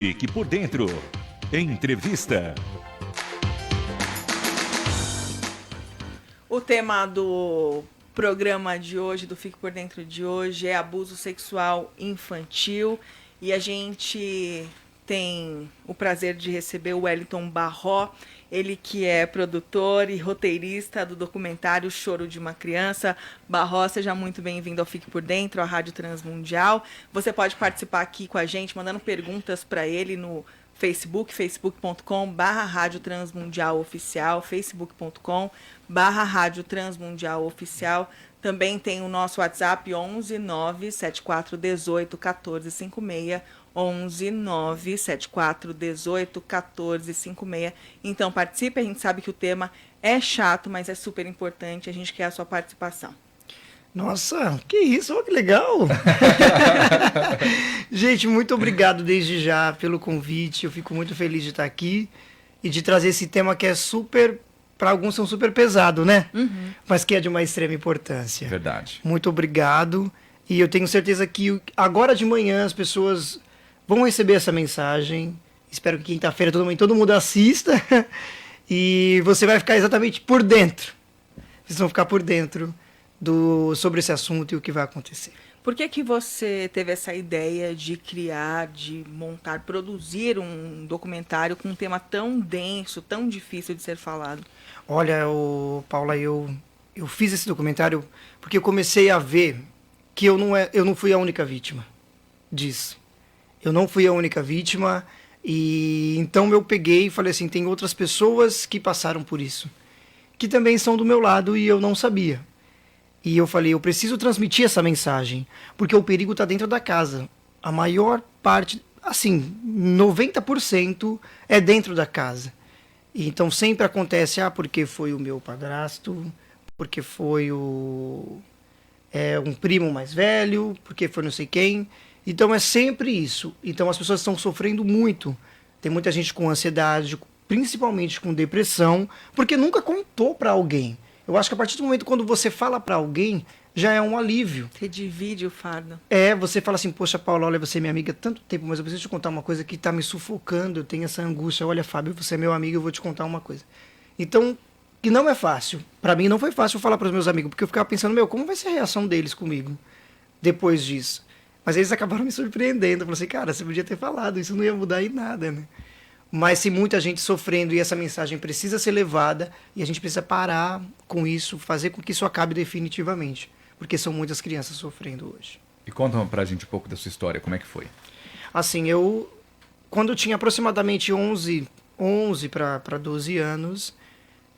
Fique por dentro. Entrevista. O tema do programa de hoje, do Fique por Dentro de hoje, é abuso sexual infantil. E a gente tem o prazer de receber o Wellington Barró, ele que é produtor e roteirista do documentário Choro de uma Criança. Barró, seja muito bem-vindo ao Fique por Dentro, a Rádio Transmundial. Você pode participar aqui com a gente, mandando perguntas para ele no Facebook, facebook.com/Rádio Transmundial Oficial, facebook.com/Rádio Transmundial Oficial. Também tem o nosso WhatsApp 11 97418 1456, 11 97418 1456. Então participe, a gente sabe que o tema é chato, mas é super importante, a gente quer a sua participação. Nossa, que isso, que legal! Gente, muito obrigado desde já pelo convite, eu fico muito feliz de estar aqui e de trazer esse tema que é super, para alguns são super pesado, né? Uhum. Mas que é de uma extrema importância. Verdade. Muito obrigado, e eu tenho certeza que agora de manhã as pessoas vão receber essa mensagem, espero que quinta-feira todo mundo assista, e você vai ficar exatamente por dentro, vocês vão ficar por dentro sobre esse assunto e o que vai acontecer. Por que você teve essa ideia de criar, de montar, produzir um documentário com um tema tão denso, tão difícil de ser falado? Olha, Paula, eu fiz esse documentário porque eu comecei a ver que eu não fui a única vítima disso. Eu não fui a única vítima, e então eu peguei e falei assim, tem outras pessoas que passaram por isso, que também são do meu lado e eu não sabia. E eu falei, eu preciso transmitir essa mensagem, porque o perigo está dentro da casa. A maior parte, assim, 90% é dentro da casa. E então sempre acontece, porque foi o meu padrasto, porque foi um primo mais velho, porque foi não sei quem. Então é sempre isso. Então as pessoas estão sofrendo muito. Tem muita gente com ansiedade, principalmente com depressão, porque nunca contou para alguém. Eu acho que a partir do momento quando você fala para alguém, já é um alívio. Você divide o fardo. Você fala assim, poxa, Paula, olha, você é minha amiga há tanto tempo, mas eu preciso te contar uma coisa que está me sufocando, eu tenho essa angústia. Olha, Fábio, você é meu amigo, eu vou te contar uma coisa. Então, que não é fácil. Para mim não foi fácil falar para os meus amigos, porque eu ficava pensando, como vai ser a reação deles comigo depois disso? Mas eles acabaram me surpreendendo. Eu falei assim, cara, você podia ter falado, isso não ia mudar em nada, né? Mas tem muita gente sofrendo e essa mensagem precisa ser levada e a gente precisa parar com isso, fazer com que isso acabe definitivamente, porque são muitas crianças sofrendo hoje. E conta pra gente um pouco da sua história, como é que foi? Assim, quando eu tinha aproximadamente 11 para 12 anos,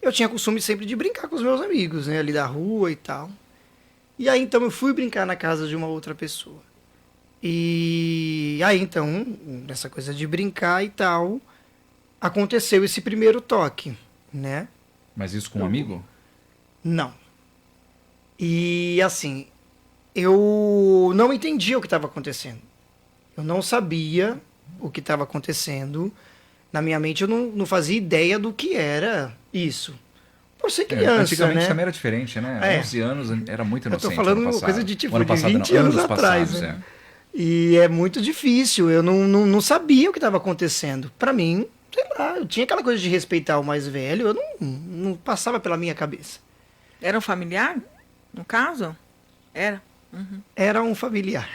eu tinha costume sempre de brincar com os meus amigos, né, ali da rua e tal. E aí então eu fui brincar na casa de uma outra pessoa. E aí então, nessa coisa de brincar e tal, aconteceu esse primeiro toque, né? Mas isso com um amigo? Não. E assim, eu não entendia o que estava acontecendo. Eu não sabia o que estava acontecendo. Na minha mente eu não fazia ideia do que era isso. Por ser criança, antigamente né? também era diferente, né? 11 anos era muito inocente. Eu tô falando uma coisa de tipo de 20 anos atrás, né? E é muito difícil, eu não sabia o que estava acontecendo. Para mim, sei lá, eu tinha aquela coisa de respeitar o mais velho, eu não passava pela minha cabeça. Era um familiar, no caso? Era? Uhum. Era um familiar.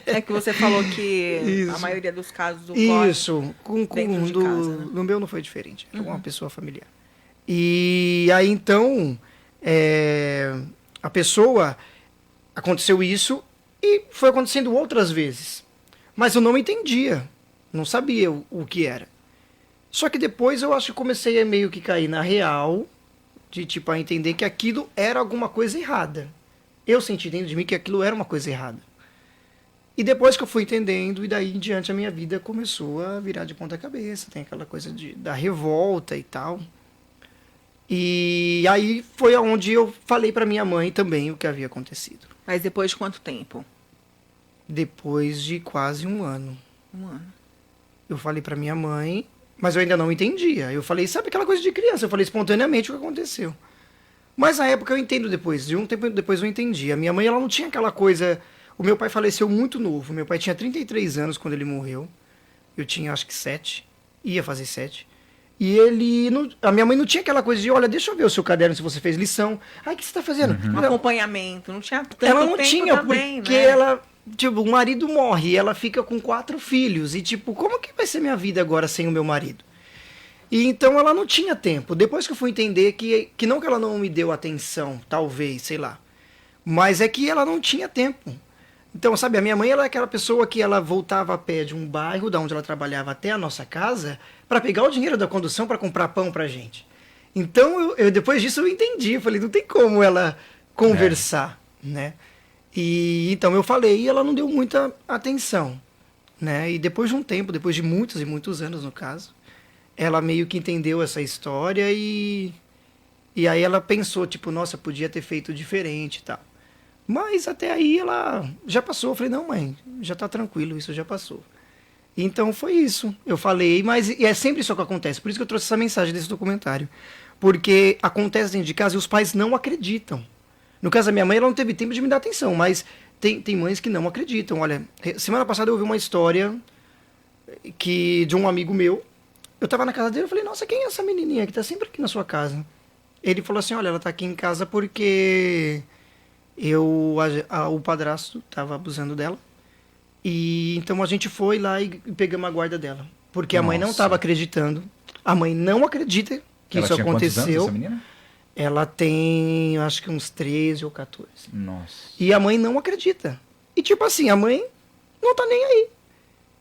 É que você falou que isso. A maioria dos casos isso, dentro de casa, né? No meu não foi diferente, era uma pessoa familiar. E aí então, a pessoa, aconteceu isso e foi acontecendo outras vezes. Mas eu não entendia, não sabia o que era. Só que depois eu acho que comecei a meio que cair na real, de tipo a entender que aquilo era alguma coisa errada. Eu senti dentro de mim que aquilo era uma coisa errada. E depois que eu fui entendendo, e daí em diante a minha vida começou a virar de ponta cabeça, tem aquela coisa da revolta e tal. E aí foi aonde eu falei para minha mãe também o que havia acontecido. Mas depois de quanto tempo? Depois de quase um ano. Um ano. Eu falei para minha mãe, mas eu ainda não entendia. Eu falei, sabe aquela coisa de criança? Eu falei espontaneamente o que aconteceu. Mas na época eu entendo depois, de um tempo depois eu entendi. A minha mãe, ela não tinha aquela coisa... O meu pai faleceu muito novo. Meu pai tinha 33 anos quando ele morreu. Eu tinha acho que 7, ia fazer 7. E ele, a minha mãe não tinha aquela coisa de, olha, deixa eu ver o seu caderno se você fez lição. Ai, o que você está fazendo? Um acompanhamento, não tinha tanto ela não tempo tinha, também, porque né? ela, tipo, o marido morre, ela fica com 4 filhos. E tipo, como que vai ser minha vida agora sem o meu marido? E então ela não tinha tempo. Depois que eu fui entender que não que ela não me deu atenção, talvez, sei lá. Mas é que ela não tinha tempo. Então, sabe, a minha mãe ela é aquela pessoa que ela voltava a pé de um bairro, da onde ela trabalhava até a nossa casa, para pegar o dinheiro da condução para comprar pão pra gente. Então, depois disso eu entendi. Eu falei, não tem como ela conversar, né? E então eu falei e ela não deu muita atenção, né? E depois de um tempo, depois de muitos e muitos anos, no caso, ela meio que entendeu essa história e aí ela pensou, tipo, nossa, podia ter feito diferente e tal. Mas até aí ela já passou. Eu falei, não, mãe, já tá tranquilo, isso já passou. Então foi isso. Eu falei, mas é sempre isso que acontece. Por isso que eu trouxe essa mensagem desse documentário. Porque acontece dentro de casa e os pais não acreditam. No caso da minha mãe, ela não teve tempo de me dar atenção, mas tem mães que não acreditam. Olha, semana passada eu ouvi uma história de um amigo meu. Eu tava na casa dele e falei, nossa, quem é essa menininha que tá sempre aqui na sua casa? Ele falou assim, olha, ela tá aqui em casa porque o padrasto tava abusando dela. E então a gente foi lá e pegamos a guarda dela. Porque a mãe não tava acreditando. A mãe não acredita que ela isso tinha aconteceu. Quantos anos, essa menina? Ela tem, acho que uns 13 ou 14. Nossa. E a mãe não acredita. E tipo assim, a mãe não tá nem aí.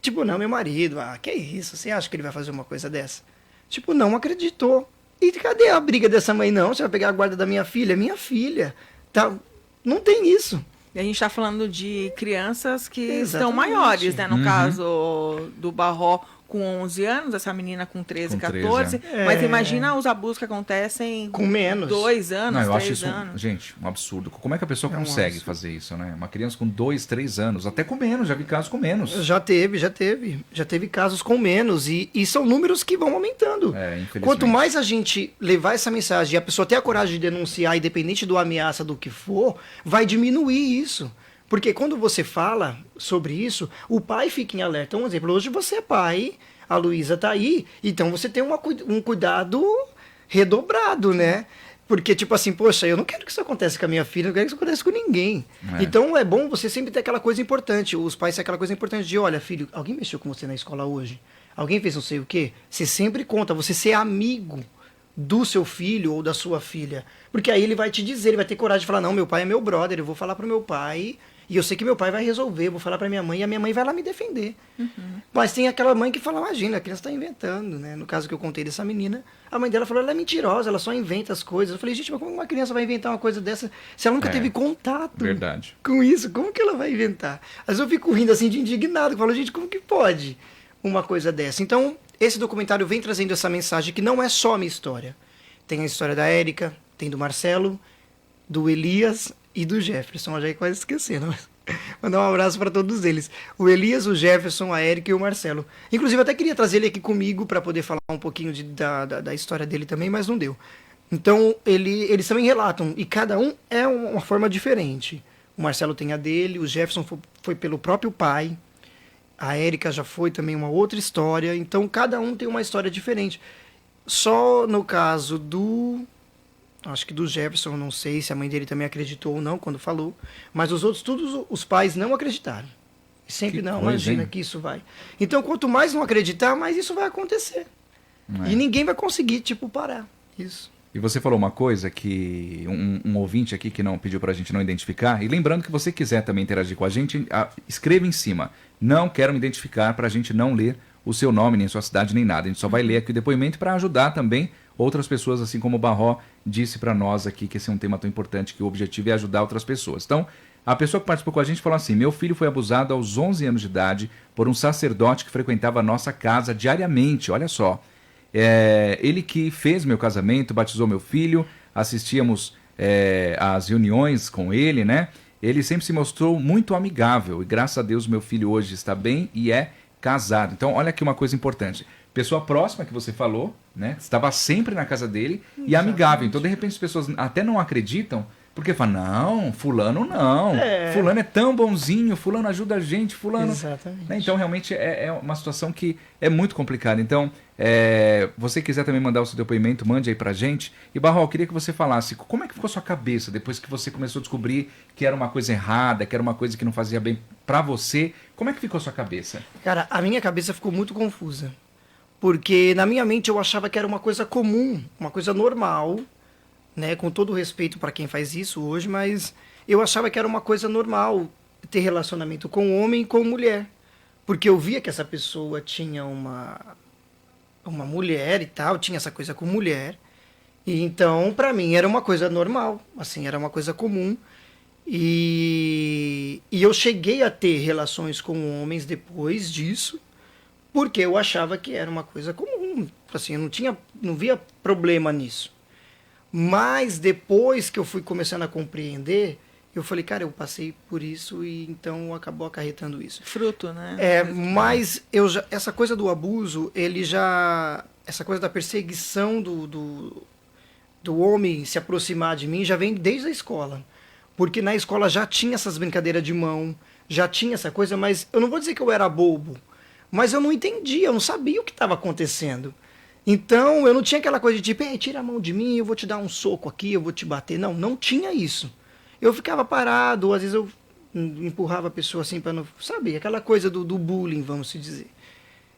Tipo, não, meu marido, que isso? Você acha que ele vai fazer uma coisa dessa? Tipo, não acreditou. E cadê a briga dessa mãe? Não, você vai pegar a guarda da minha filha? Minha filha. Tá, não tem isso. E a gente está falando de crianças que estão Exatamente. maiores, né? No caso do Barró com 11 anos, essa menina com 13, 14. Mas imagina os abusos que acontecem com menos. 2 anos, não, eu 3 acho isso, anos. gente, um absurdo. Como é que a pessoa consegue fazer isso, né? Uma criança com 2, 3 anos, até com menos, já vi casos com menos. Já teve casos com menos e são números que vão aumentando. Infelizmente. Quanto mais a gente levar essa mensagem e a pessoa ter a coragem de denunciar, independente do ameaça do que for, vai diminuir isso. Porque quando você fala sobre isso, o pai fica em alerta. Um exemplo, hoje você é pai, a Luísa tá aí, então você tem um cuidado redobrado, né? Porque, tipo assim, poxa, eu não quero que isso aconteça com a minha filha, não quero que isso aconteça com ninguém. Então é bom você sempre ter aquela coisa importante. Os pais têm aquela coisa importante de, olha, filho, alguém mexeu com você na escola hoje? Alguém fez não sei o quê? Você sempre conta, você ser amigo do seu filho ou da sua filha. Porque aí ele vai te dizer, ele vai ter coragem de falar, não, meu pai é meu brother, eu vou falar pro meu pai, e eu sei que meu pai vai resolver, eu vou falar pra minha mãe, e a minha mãe vai lá me defender. Mas tem aquela mãe que fala, imagina, a criança tá inventando, né? No caso que eu contei dessa menina, a mãe dela falou, ela é mentirosa, ela só inventa as coisas. Eu falei, gente, mas como uma criança vai inventar uma coisa dessa se ela nunca teve contato com isso? Como que ela vai inventar? Às vezes eu fico rindo assim de indignado, eu falo, gente, como que pode uma coisa dessa? Então, esse documentário vem trazendo essa mensagem que não é só a minha história. Tem a história da Érica, tem do Marcelo, do Elias e do Jefferson. Eu já ia quase esquecendo, mas mandar um abraço para todos eles. O Elias, o Jefferson, a Érica e o Marcelo. Inclusive, eu até queria trazer ele aqui comigo para poder falar um pouquinho da história dele também, mas não deu. Então, eles também relatam, e cada um é uma forma diferente. O Marcelo tem a dele, o Jefferson foi pelo próprio pai, a Érica já foi também uma outra história, então cada um tem uma história diferente. Só no caso acho que do Jefferson, não sei se a mãe dele também acreditou ou não quando falou, mas os outros, todos os pais não acreditaram. Sempre não, imagina que isso vai. Então, quanto mais não acreditar, mais isso vai acontecer. E ninguém vai conseguir, parar isso. E você falou uma coisa que um ouvinte aqui que não pediu pra gente não identificar, e lembrando que você quiser também interagir com a gente, escreva em cima, não quero me identificar, pra gente não ler o seu nome, nem sua cidade, nem nada. A gente só vai ler aqui o depoimento para ajudar também outras pessoas, assim como o Barró disse para nós aqui, que esse é um tema tão importante, que o objetivo é ajudar outras pessoas. Então, a pessoa que participou com a gente falou assim, meu filho foi abusado aos 11 anos de idade por um sacerdote que frequentava a nossa casa diariamente, olha só. Ele que fez meu casamento, batizou meu filho, assistíamos às reuniões com ele, né? Ele sempre se mostrou muito amigável e graças a Deus meu filho hoje está bem e é casado. Então, olha aqui uma coisa importante. Pessoa próxima que você falou, né? Estava sempre na casa dele e amigável. Então, de repente, as pessoas até não acreditam Porque fala, não, fulano não. Fulano é tão bonzinho, fulano ajuda a gente, fulano... Exatamente. Né? Então, realmente, é uma situação que é muito complicada. Então, você quiser também mandar o seu depoimento, mande aí pra gente. E, Barral, eu queria que você falasse, como é que ficou a sua cabeça depois que você começou a descobrir que era uma coisa errada, que era uma coisa que não fazia bem pra você? Como é que ficou a sua cabeça? Cara, a minha cabeça ficou muito confusa. Porque na minha mente eu achava que era uma coisa comum, uma coisa normal, né? Com todo o respeito para quem faz isso hoje, mas eu achava que era uma coisa normal ter relacionamento com homem e com mulher. Porque eu via que essa pessoa tinha uma mulher e tal, tinha essa coisa com mulher. E então, para mim, era uma coisa normal, assim, era uma coisa comum. E eu cheguei a ter relações com homens depois disso, porque eu achava que era uma coisa comum, assim, eu não via problema nisso. Mas depois que eu fui começando a compreender, eu falei, cara, eu passei por isso e então acabou acarretando isso. Fruto, né? Mas essa coisa do abuso, essa coisa da perseguição do homem se aproximar de mim já vem desde a escola. Porque na escola já tinha essas brincadeiras de mão, já tinha essa coisa, mas eu não vou dizer que eu era bobo, mas eu não entendia, eu não sabia o que estava acontecendo. Então, eu não tinha aquela coisa de tipo, tira a mão de mim, eu vou te dar um soco aqui, eu vou te bater. Não, não tinha isso. Eu ficava parado, ou às vezes eu empurrava a pessoa assim para não... Sabe, aquela coisa do bullying, vamos se dizer.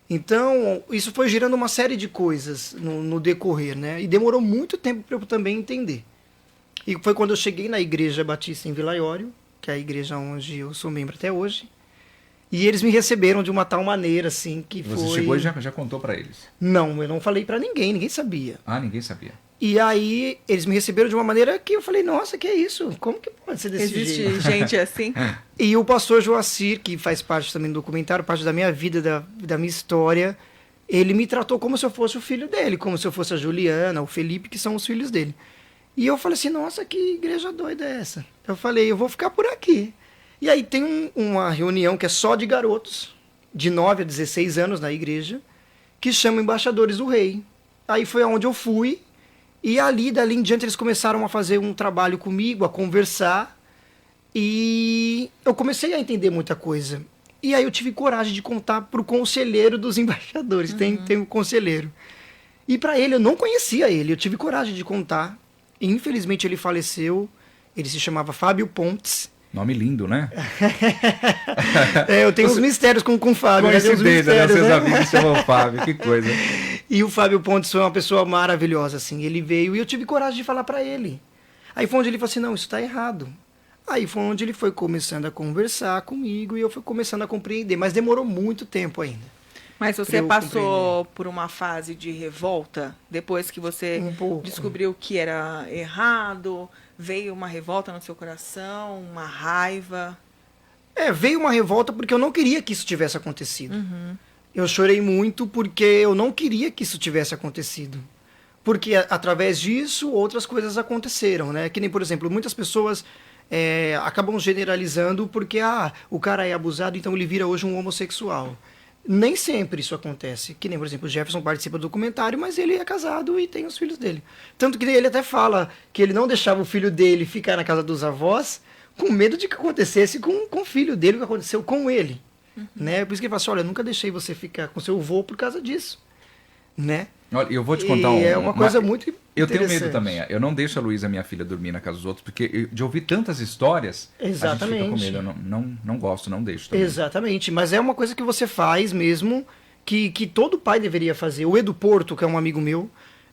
Então, isso foi gerando uma série de coisas no decorrer, né? E demorou muito tempo para eu também entender. E foi quando eu cheguei na Igreja Batista em Vila Iório, que é a igreja onde eu sou membro até hoje. E eles me receberam de uma tal maneira, assim, que Você foi... chegou e já contou pra eles? Não, eu não falei pra ninguém sabia. Ah, ninguém sabia. E aí, eles me receberam de uma maneira que eu falei, nossa, que é isso? Como que pode ser desse jeito? Existe gente assim? E o pastor Joacir, que faz parte também do documentário, parte da minha vida, da minha história, ele me tratou como se eu fosse o filho dele, como se eu fosse a Juliana, o Felipe, que são os filhos dele. E eu falei assim, nossa, que igreja doida é essa? Eu falei, eu vou ficar por aqui. E aí tem uma reunião que é só de garotos, de 9 a 16 anos na igreja, que chama Embaixadores do Rei. Aí foi aonde eu fui, e dali em diante eles começaram a fazer um trabalho comigo, a conversar, e eu comecei a entender muita coisa. E aí eu tive coragem de contar pro conselheiro dos embaixadores, tem um conselheiro. E para ele, eu não conhecia ele, eu tive coragem de contar. E infelizmente ele faleceu, ele se chamava Fábio Pontes. Nome lindo, né? Eu tenho uns mistérios com o Fábio. Coincidência, né? Seus amigos chamam Fábio, que coisa. E o Fábio Pontes foi uma pessoa maravilhosa, assim. Ele veio e eu tive coragem de falar para ele. Aí foi onde ele falou assim, não, isso tá errado. Aí foi onde ele foi começando a conversar comigo e eu fui começando a compreender. Mas demorou muito tempo ainda. Mas você passou por uma fase de revolta depois que você descobriu que era errado? Veio uma revolta no seu coração, uma raiva? Veio uma revolta porque eu não queria que isso tivesse acontecido. Eu chorei muito porque eu não queria que isso tivesse acontecido. Porque através disso outras coisas aconteceram, né? Que nem, por exemplo, muitas pessoas acabam generalizando porque o cara é abusado, então ele vira hoje um homossexual. Nem sempre isso acontece. Que nem, por exemplo, o Jefferson participa do documentário, mas ele é casado e tem os filhos dele. Tanto que ele até fala que ele não deixava o filho dele ficar na casa dos avós com medo de que acontecesse com o filho dele, o que aconteceu com ele. Né? Por isso que ele fala assim, olha, eu nunca deixei você ficar com seu avô por causa disso. Né? Olha, eu vou te contar é uma coisa muito eu tenho medo também. Eu não deixo a Luísa, minha filha, dormir na casa dos outros, porque de ouvir tantas histórias, exatamente, a gente fica com medo. Eu não gosto, não deixo também. Exatamente, mas é uma coisa que você faz mesmo, que todo pai deveria fazer. O Edu Porto, que é um amigo meu,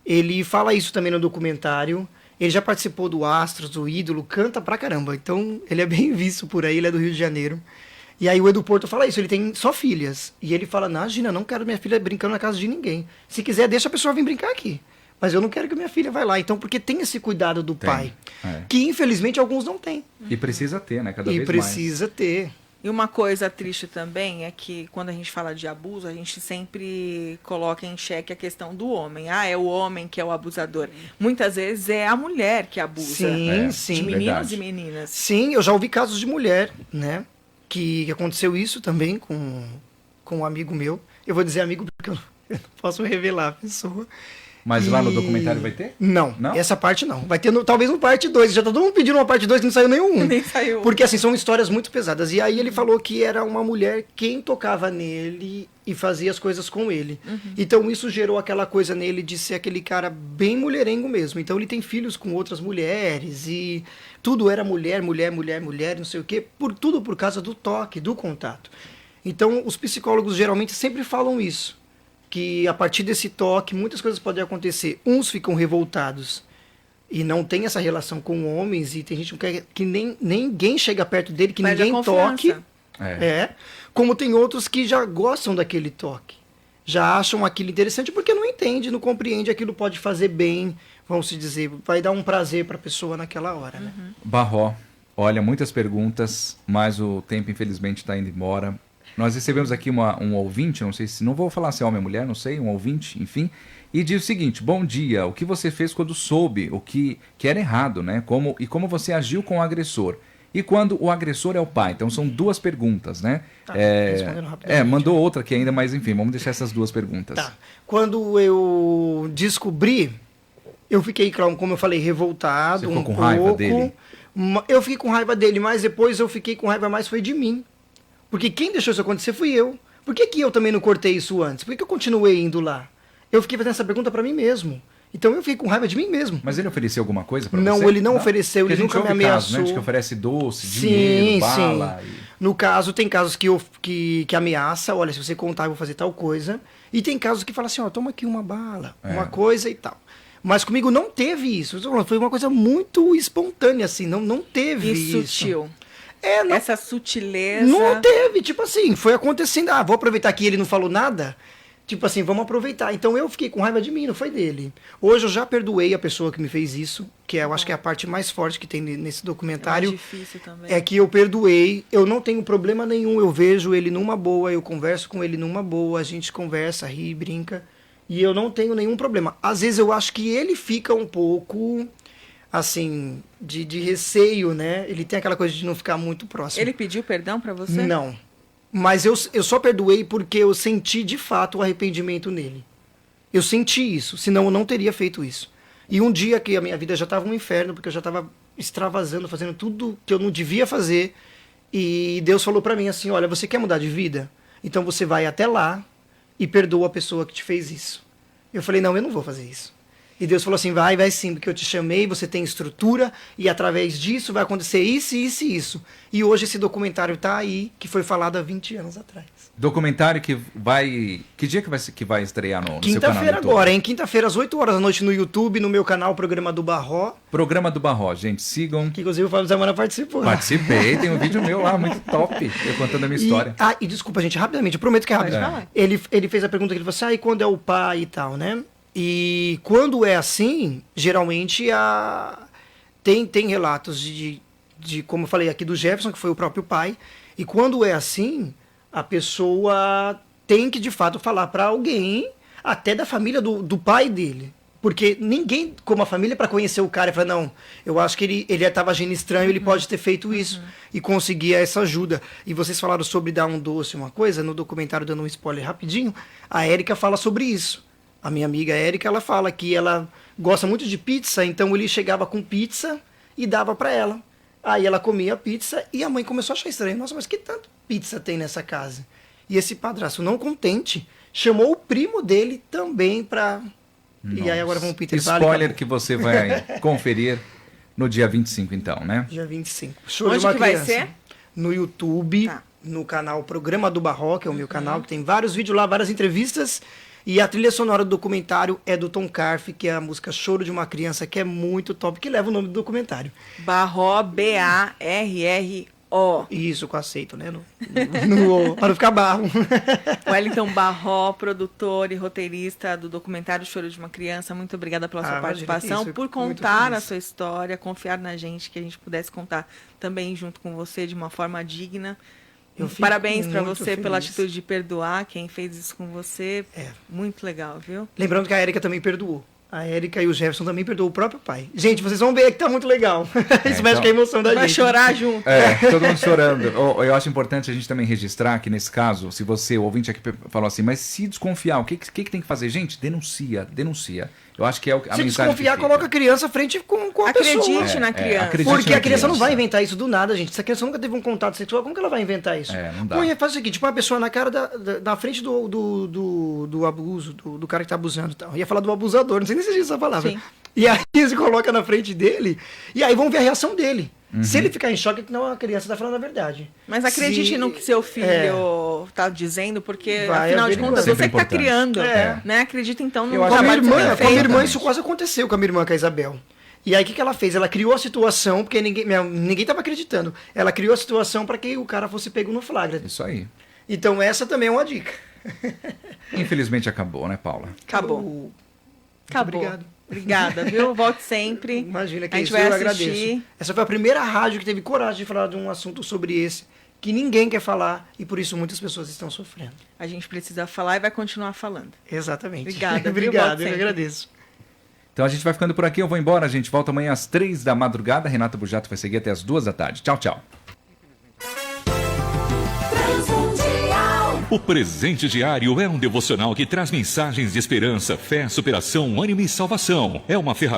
ele fala isso também no documentário. Ele já participou do Astros, do Ídolo, canta pra caramba. Então, ele é bem visto por aí, ele é do Rio de Janeiro. E aí o Edu Porto fala isso, ele tem só filhas. E ele fala, não, Gina, não quero minha filha brincando na casa de ninguém. Se quiser, deixa a pessoa vir brincar aqui. Mas eu não quero que minha filha vá lá. Então, porque tem esse cuidado do pai. Que, infelizmente, alguns não têm. E precisa ter, né? Cada vez mais. E precisa ter. E uma coisa triste também é que quando a gente fala de abuso, a gente sempre coloca em xeque a questão do homem. É o homem que é o abusador. Muitas vezes é a mulher que abusa. Sim. De meninos verdade. e meninas. Sim, eu já ouvi casos de mulher, né? Que aconteceu isso também com um amigo meu. Eu vou dizer amigo porque eu não posso revelar a pessoa. Mas lá no documentário vai ter? Não, Não? essa parte não. Vai ter talvez um parte 2. Já tá todo mundo pedindo uma parte 2 que não saiu nenhum. Nem saiu. Porque assim, são histórias muito pesadas. E aí ele falou que era uma mulher quem tocava nele e fazia as coisas com ele. Então isso gerou aquela coisa nele de ser aquele cara bem mulherengo mesmo. Então ele tem filhos com outras mulheres e tudo era mulher, mulher, mulher, mulher, não sei o quê. Tudo por causa do toque, do contato. Então os psicólogos geralmente sempre falam isso. Que a partir desse toque muitas coisas podem acontecer. Uns ficam revoltados e não tem essa relação com homens e tem gente que ninguém chega perto dele, que Perde a ninguém confiança. toque. Como tem outros que já gostam daquele toque. Já acham aquilo interessante porque não entende, não compreende, aquilo pode fazer bem, vamos se dizer, vai dar um prazer para a pessoa naquela hora. Né? Barró, olha, muitas perguntas, mas o tempo infelizmente está indo embora. Nós recebemos aqui um ouvinte, não sei se, não vou falar se é homem ou mulher, não sei, um ouvinte, enfim, e diz o seguinte: bom dia, o que você fez quando soube o que era errado, né? Como você agiu com o agressor? E quando o agressor é o pai? Então são duas perguntas, né? Tá, respondendo rapidamente. Mandou outra aqui ainda, mas enfim, vamos deixar essas duas perguntas. Tá. Quando eu descobri, eu fiquei, como eu falei, revoltado. Você ficou um com pouco. raiva dele? Eu fiquei com raiva dele, mas depois eu fiquei com raiva mais foi de mim. Porque quem deixou isso acontecer fui eu. Por que eu também não cortei isso antes? Por que eu continuei indo lá? Eu fiquei fazendo essa pergunta pra mim mesmo. Então eu fiquei com raiva de mim mesmo. Mas ele ofereceu alguma coisa pra você? Não, ele não ofereceu, Porque ele nunca me ouve casos, ameaçou. né, de que oferece doce, dinheiro, bala. Sim. No caso, tem casos que ameaça, olha, se você contar eu vou fazer tal coisa. E tem casos que fala assim, ó, toma aqui uma bala, uma coisa e tal. Mas comigo não teve isso. Foi uma coisa muito espontânea, assim, não teve isso. E sutil. Não, Essa sutileza. não teve, tipo assim, foi acontecendo. Vou aproveitar que ele não falou nada. Tipo assim, vamos aproveitar. Então eu fiquei com raiva de mim, não foi dele. Hoje eu já perdoei a pessoa que me fez isso, que eu acho que é a parte mais forte que tem nesse documentário. É difícil também. É que eu perdoei, eu não tenho problema nenhum, eu vejo ele numa boa, eu converso com ele numa boa, a gente conversa, ri, brinca, e eu não tenho nenhum problema. Às vezes eu acho que ele fica um pouco, assim, de receio, né? Ele tem aquela coisa de não ficar muito próximo. Ele pediu perdão pra você? Não. Mas eu só perdoei porque eu senti de fato o arrependimento nele. Eu senti isso, senão eu não teria feito isso. E um dia que a minha vida já estava um inferno, porque eu já estava extravasando, fazendo tudo que eu não devia fazer, e Deus falou para mim assim, olha, você quer mudar de vida? Então você vai até lá e perdoa a pessoa que te fez isso. Eu falei, não, eu não vou fazer isso. E Deus falou assim, vai sim, porque eu te chamei, você tem estrutura, e através disso vai acontecer isso, isso e isso. E hoje esse documentário está aí, que foi falado há 20 anos atrás. Documentário que vai... Que dia que vai estrear no seu canal? Quinta-feira agora, hein? Quinta-feira às 8 horas da noite no YouTube, no meu canal, Programa do Barró. Programa do Barró, gente, sigam. Que inclusive o Fábio Zamora participou. Participei, tem um vídeo meu lá, muito top, eu contando a minha história. E desculpa, gente, rapidamente, eu prometo que é rápido. Pode falar. Ele fez a pergunta que ele falou assim, e quando é o pai e tal, né? E quando é assim, geralmente tem relatos de, como eu falei aqui, do Jefferson, que foi o próprio pai. E quando é assim, a pessoa tem que, de fato, falar para alguém, até da família do pai dele. Porque ninguém, como a família, para conhecer o cara, fala, não, eu acho que ele estava agindo estranho, ele pode ter feito isso e conseguir essa ajuda. E vocês falaram sobre dar um doce, uma coisa, no documentário, dando um spoiler rapidinho, a Érica fala sobre isso. A minha amiga Érica, ela fala que ela gosta muito de pizza, então ele chegava com pizza e dava para ela. Aí ela comia a pizza e a mãe começou a achar estranho. Nossa, mas que tanto pizza tem nessa casa? E esse padrasto, não contente, chamou o primo dele também para... E aí agora vamos pro Peter Vale. Spoiler que você vai conferir no dia 25, então, né? Dia 25. Show Onde de uma que vai criança. ser? No YouTube, Tá. no canal Programa do Barró, que é o meu canal, que tem vários vídeos lá, várias entrevistas. E a trilha sonora do documentário é do Tom Carf, que é a música Choro de uma Criança, que é muito top, que leva o nome do documentário. Barró, B-A-R-R-O. Isso, com aceito, né? Para não ficar barro. Wellington Barró, produtor e roteirista do documentário Choro de uma Criança, muito obrigada pela sua Imagina, participação, isso, eu por fico muito contar feliz. a sua história, confiar na gente, que a gente pudesse contar também junto com você de uma forma digna. Eu fico Parabéns para muito você pela feliz. atitude de perdoar quem fez isso com você. É. Muito legal, viu? Lembrando que a Érica também perdoou. A Érica e o Jefferson também perdoam o próprio pai. Gente, vocês vão ver que tá muito legal. Isso mexe então, com a emoção da Vai gente. chorar junto. Todo mundo chorando. Eu acho importante a gente também registrar que nesse caso, se você, o ouvinte aqui falou assim, mas se desconfiar, o que tem que fazer? Gente, denuncia. Eu acho que é a Se mensagem desconfiar, que fica. coloca a criança frente com a pessoa. Acredite na criança. acredite Porque na a criança não criança. vai inventar isso do nada, gente. Se a criança nunca teve um contato sexual, como que ela vai inventar isso? Não dá. Põe, faz o seguinte, põe uma pessoa na cara da frente do abuso, do cara que tá abusando e tal. Ia falar do abusador, não sei nem se existe essa palavra. Sim. E aí você coloca na frente dele, e aí vamos ver a reação dele. Se ele ficar em choque, é que não, a criança tá falando a verdade. Mas acredite no que seu filho tá dizendo, porque Vai afinal de averiguar. contas Sempre você que tá importante. criando, É. né? Acredita então no Eu acho Com a minha trabalho que irmã, você com a fez. minha irmã Exatamente. isso quase aconteceu com a minha irmã, com a Isabel. E aí o que ela fez? Ela criou a situação, porque ninguém tava acreditando. Ela criou a situação para que o cara fosse pego no flagra. Isso aí. Então essa também é uma dica. Infelizmente acabou, né, Paula? Acabou. Acabou. Obrigado. Obrigada, viu? Volte sempre. Imagina que a gente isso vai eu assistir. agradeço. Essa foi a primeira rádio que teve coragem de falar de um assunto sobre esse, que ninguém quer falar, e por isso muitas pessoas estão sofrendo. A gente precisa falar e vai continuar falando. Exatamente. Obrigada, viu? Obrigado, Volte eu sempre. agradeço. Então a gente vai ficando por aqui, eu vou embora, a gente volta amanhã às 3 da madrugada. Renata Bujato vai seguir até às 2 da tarde. Tchau, tchau. O Presente Diário é um devocional que traz mensagens de esperança, fé, superação, ânimo e salvação. É uma ferramenta